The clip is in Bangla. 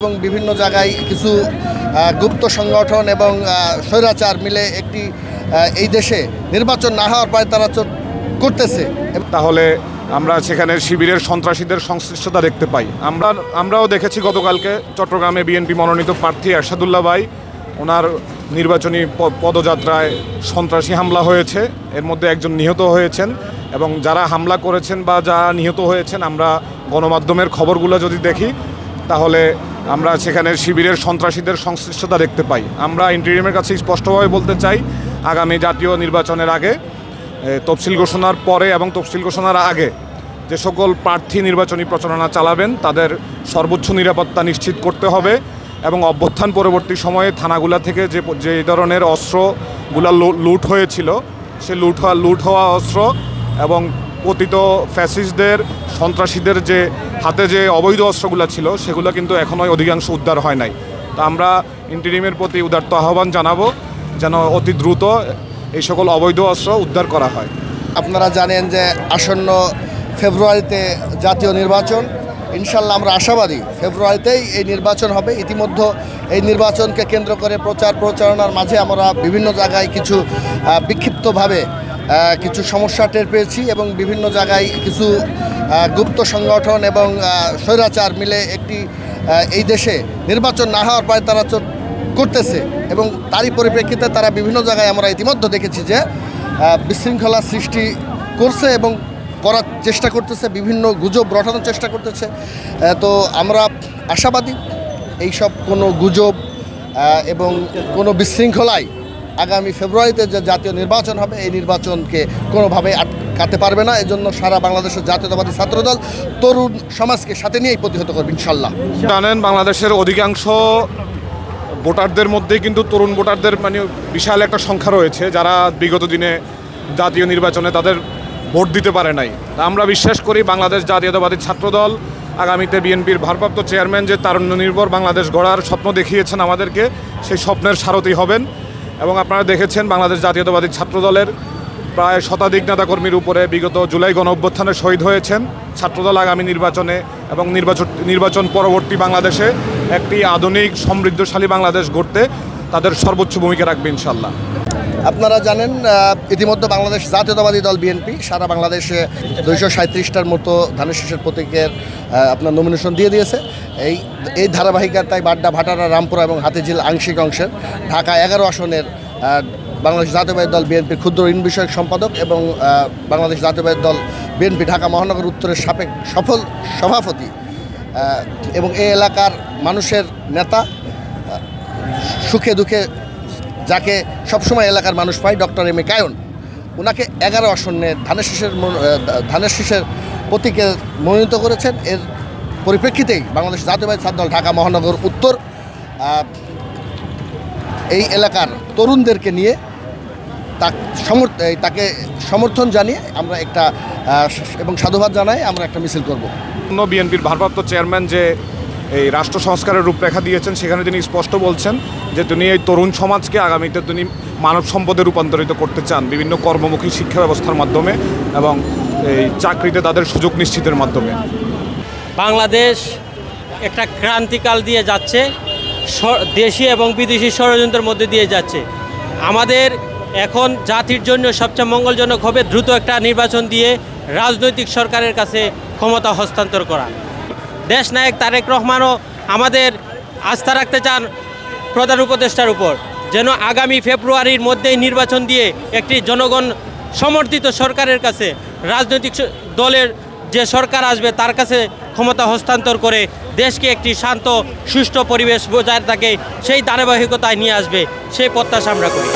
এবং বিভিন্ন জায়গায় কিছু গুপ্ত সংগঠন এবং স্বৈরাচার মিলে একটি এই দেশে নির্বাচন না হওয়ার পরে তারা করতেছে। তাহলে আমরা সেখানে শিবিরের সন্ত্রাসীদের সংশ্লিষ্টতা দেখতে পাই। আমরাও দেখেছি গতকালকে চট্টগ্রামে বিএনপি মনোনীত প্রার্থী এরশাদুল্লাহ ভাই, ওনার নির্বাচনী পদযাত্রায় সন্ত্রাসী হামলা হয়েছে, এর মধ্যে একজন নিহত হয়েছেন। এবং যারা হামলা করেছেন বা যারা নিহত হয়েছেন, আমরা গণমাধ্যমের খবরগুলো যদি দেখি তাহলে আমরা সেখানে শিবিরের সন্ত্রাসীদের সংশ্লিষ্টতা দেখতে পাই। আমরা ইন্টারিমের কাছে স্পষ্টভাবে বলতে চাই, আগামী জাতীয় নির্বাচনের আগে, তফসিল ঘোষণার পরে এবং তফসিল ঘোষণার আগে যে সকল প্রার্থী নির্বাচনী প্রচারণা চালাবেন তাদের সর্বোচ্চ নিরাপত্তা নিশ্চিত করতে হবে। এবং অভ্যুত্থান পরবর্তী সময়ে থানাগুলা থেকে যে ধরনের অস্ত্রগুলা লুট হয়েছিল, সে লুট হওয়া অস্ত্র এবং পতিত ফ্যাসিস্টদের সন্ত্রাসীদের যে হাতে যে অবৈধ অস্ত্রগুলো ছিল সেগুলো কিন্তু এখনও অধিকাংশ উদ্ধার হয় নাই। তা আমরা ইন্টারিমের প্রতি উদারত আহ্বান জানাবো যেন অতি দ্রুত এই সকল অবৈধ অস্ত্র উদ্ধার করা হয়। আপনারা জানেন যে আসন্ন ফেব্রুয়ারিতে জাতীয় নির্বাচন, ইনশাল্লাহ আমরা আশাবাদী ফেব্রুয়ারিতেই এই নির্বাচন হবে। ইতিমধ্যে এই নির্বাচনকে কেন্দ্র করে প্রচারণার মাঝে আমরা বিভিন্ন জায়গায় কিছু বিক্ষিপ্তভাবে কিছু সমস্যা টের পেয়েছি এবং বিভিন্ন জায়গায় কিছু গুপ্ত সংগঠন এবং স্বৈরাচার মিলে একটি এই দেশে নির্বাচন না হওয়ার পরে তারা করতেছে। এবং তারই পরিপ্রেক্ষিতে তারা বিভিন্ন জায়গায় আমরা ইতিমধ্যে দেখেছি যে বিশৃঙ্খলা সৃষ্টি করছে এবং করার চেষ্টা করতেছে, বিভিন্ন গুজব রটানোর চেষ্টা করতেছে। তো আমরা আশাবাদী এইসব কোনো গুজব এবং কোনো বিশৃঙ্খলায় আগামী ফেব্রুয়ারিতে যে জাতীয় নির্বাচন হবে এই নির্বাচনকে কোনোভাবে আটকাতে পারবে না। এজন্য সারা বাংলাদেশের জাতীয়তাবাদী ছাত্রদল তরুণ সমাজকে সাথে নিয়েই প্রতিহত করবে ইনশাল্লাহ। জানেন, বাংলাদেশের অধিকাংশ ভোটারদের মধ্যেই কিন্তু তরুণ ভোটারদের বিশাল একটা সংখ্যা রয়েছে যারা বিগত দিনে জাতীয় নির্বাচনে তাদের ভোট দিতে পারে নাই। আমরা বিশ্বাস করি বাংলাদেশ জাতীয়তাবাদী ছাত্রদল আগামীতে বিএনপির ভারপ্রাপ্ত চেয়ারম্যান যে তারুণ্য নির্ভর বাংলাদেশ গড়ার স্বপ্ন দেখিয়েছেন আমাদেরকে, সেই স্বপ্নের সারথি হবেন। এবং আপনারা দেখেছেন বাংলাদেশ জাতীয়তাবাদী ছাত্রদলের প্রায় শতাধিক নেতাকর্মীর উপরে বিগত জুলাই গণঅভ্যুত্থানে শহীদ হয়েছেন। ছাত্রদল আগামী নির্বাচনে এবং নির্বাচন পরবর্তী বাংলাদেশে একটি আধুনিক সমৃদ্ধশালী বাংলাদেশ গড়তে তাদের সর্বোচ্চ ভূমিকা রাখবে ইনশাল্লাহ। আপনারা জানেন ইতিমধ্যে বাংলাদেশ জাতীয়তাবাদী দল বিএনপি সারা বাংলাদেশে 237টার মতো ধানের শীষের প্রতীকের আপনার নমিনেশন দিয়ে দিয়েছে। এই ধারাবাহিকতায় বাড্ডা, ভাটারা, রামপুরা এবং হাতিঝিল আংশিক অংশের ঢাকা 11 আসনের বাংলাদেশ জাতীয়তাবাদী দল বিএনপির ক্ষুদ্র ঋণ বিষয়ক সম্পাদক এবং বাংলাদেশ জাতীয়তাবাদী দল বিএনপি ঢাকা মহানগর উত্তরের সফল সভাপতি এবং এই এলাকার মানুষের নেতা, সুখে দুঃখে যাকে সবসময় এলাকার মানুষ পায়, ডক্টর এম এ কায়ন, ওনাকে 11 আসনে ধানের শীষের প্রতীকে মনোনীত করেছেন। এর পরিপ্রেক্ষিতেই বাংলাদেশ জাতীয়তাবাদী ছাত্রদল ঢাকা মহানগর উত্তর এই এলাকার তরুণদেরকে নিয়ে তাকে সমর্থন জানিয়ে আমরা একটা এবং সাধুবাদ জানাই আমরা একটা মিছিল করব। বিএনপির ভারপ্রাপ্ত চেয়ারম্যান যে এই রাষ্ট্র সংস্কারের রূপরেখা দিয়েছেন সেখানে তিনি স্পষ্ট বলছেন যে তিনি এই তরুণ সমাজকে আগামীতে তিনি মানব সম্পদে রূপান্তরিত করতে চান বিভিন্ন কর্মমুখী শিক্ষা ব্যবস্থার মাধ্যমে এবং এই চাকরিতে তাদের সুযোগ নিশ্চিতের মাধ্যমে। বাংলাদেশ একটা ক্রান্তিকাল দিয়ে যাচ্ছে, দেশি এবং বিদেশি ষড়যন্ত্রের মধ্যে দিয়ে যাচ্ছে। আমাদের এখন জাতির জন্য সবচেয়ে মঙ্গলজনক হবে দ্রুত একটা নির্বাচন দিয়ে রাজনৈতিক সরকারের কাছে ক্ষমতা হস্তান্তর করা। দেশনায়ক তারেক রহমানও আমাদের আস্থা রাখতে চান প্রধান উপদেষ্টার উপর, যেন আগামী ফেব্রুয়ারির মধ্যেই নির্বাচন দিয়ে একটি জনগণ সমর্থিত সরকারের কাছে, রাজনৈতিক দলের যে সরকার আসবে তার কাছে ক্ষমতা হস্তান্তর করে দেশকে একটি শান্ত সুষ্ঠু পরিবেশ বজায় থাকে সেই ধারাবাহিকতায় নিয়ে আসবে, সেই প্রত্যাশা আমরা করি।